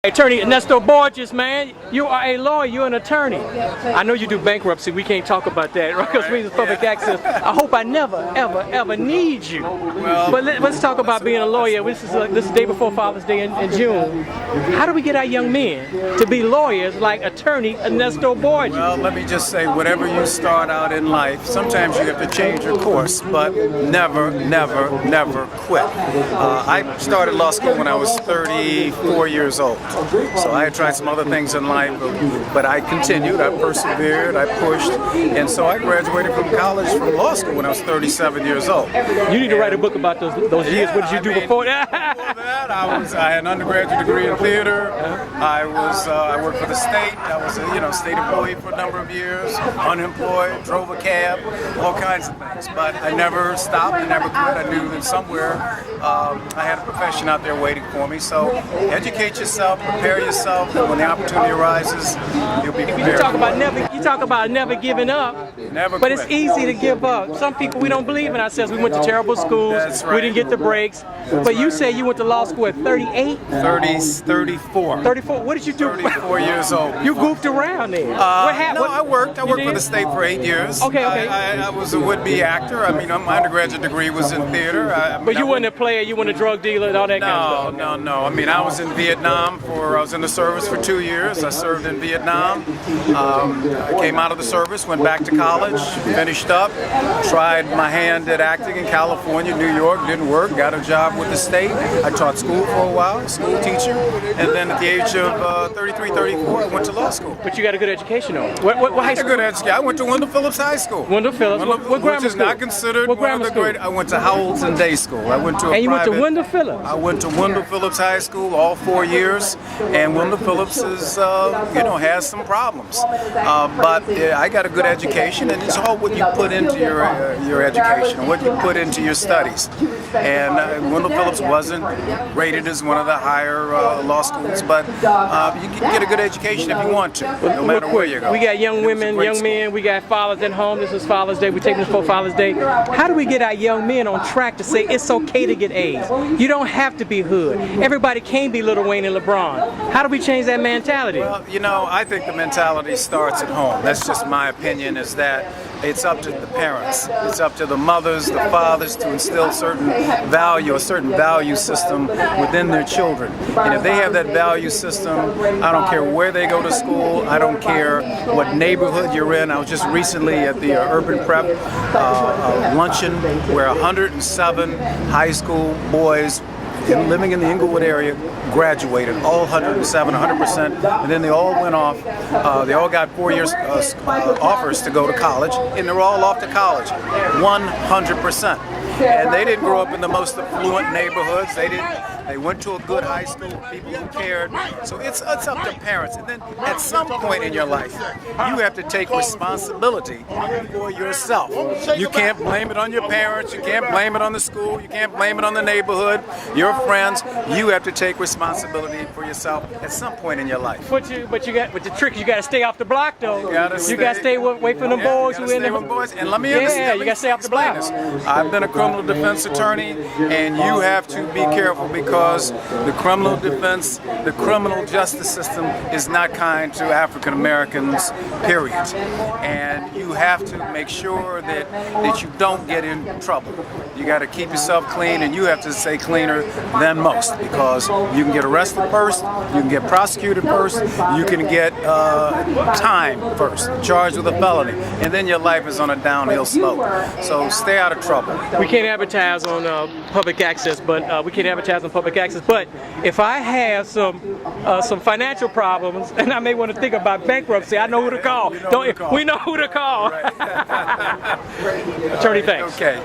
Attorney Ernesto Borges, man, you are a lawyer, you're an attorney. I know you do bankruptcy, we can't talk about that, right? Because we public access. I hope I never, ever need you. But let's talk about being a lawyer. This is the day before Father's Day in June. How do we get our young men to be lawyers like attorney Ernesto Borges? Well, let me just say, whatever you start out in life, sometimes you have to change your course, but never quit. I started law school when I was 34 years old. So I had tried some other things in life, but I continued, I persevered, I pushed, and so I graduated from college, from law school when I was 37 years old. You need to write a book about those years. What did you do before that? Before that, I had an undergraduate degree in theater. I worked for the state. I was a state employee for a number of years, unemployed, drove a cab, all kinds of things. But I never stopped, I never quit. I knew that somewhere I had a profession out there waiting for me. So educate yourself, prepare yourself, and when the opportunity arises, you'll be prepared. You talk about never giving up, Never but quit. it's easy to give up. Some people, we don't believe in ourselves. We went to terrible schools, That's right. we didn't get the breaks. But you say you went to law school at 38? 34. 34? What did you do? 34 years old. You goofed around there. What happened? No, I worked for the state for 8 years. Okay. I was a would-be actor. I mean, my undergraduate degree was in theater. But you weren't a player, you weren't a drug dealer and all that kind of stuff. No. I mean, I was in Vietnam I was in the service for 2 years. I served in Vietnam. I came out of the service, went back to college, finished up, tried my hand at acting in California, New York, didn't work, got a job with the state. I taught school for a while, school teacher, and then at the age of 33, 34, I went to law school. But you got a good education on. What high school? Good education. I went to Wendell Phillips High School. Wendell Phillips. What grammar which is school? not considered What one of grammar the school? great. I went to Howells Day School. I went to a And you went to private- Wendell Phillips? I went to Wendell Phillips High School all 4 years, and Wendell Phillips is, has some problems. But I got a good education, and it's all what you put into your education, and what you put into your studies. And Wendell Phillips wasn't rated as one of the higher law schools, but you can get a good education if you want to, no matter where you go. We got young women, young men, we got fathers at home. This is Father's Day. We're taking this for Father's Day. How do we get our young men on track to say it's okay to get A's? You don't have to be hood. Everybody can't be Lil Wayne and LeBron. How do we change that mentality? Well, I think the mentality starts at home. That's just my opinion, is that it's up to the parents. It's up to the mothers, the fathers to instill a certain value system within their children. And if they have that value system, I don't care where they go to school, I don't care what neighborhood you're in. I was just recently at the Urban Prep luncheon where 107 high school boys living in the Inglewood area graduated, all 107, 100%, and then they all went off. They all got 4 years offers to go to college, and they're all off to college, 100%. And they didn't grow up in the most affluent neighborhoods. They went to a good high school, people who cared. So it's up to parents. And then at some point in your life, you have to take responsibility for yourself. You can't blame it on your parents. You can't blame it on the school. You can't blame it on the neighborhood, your friends. You have to take responsibility for yourself at some point in your life. But the trick is you got to stay off the block, though. You got to stay away from the boys who in the boys. And let me you got to stay off the block. I've been a criminal defense attorney, and you have to be careful because the criminal defense, the criminal justice system is not kind to African Americans, period. And you have to make sure that you don't get in trouble. You got to keep yourself clean, and you have to stay cleaner than most, because you can get arrested first, you can get prosecuted first, you can get time first, charged with a felony, and then your life is on a downhill slope. So stay out of trouble. We can't advertise on public access, but But if I have some financial problems and I may want to think about bankruptcy, I know who to call. We know who to call. Right. Attorney, thanks. Okay.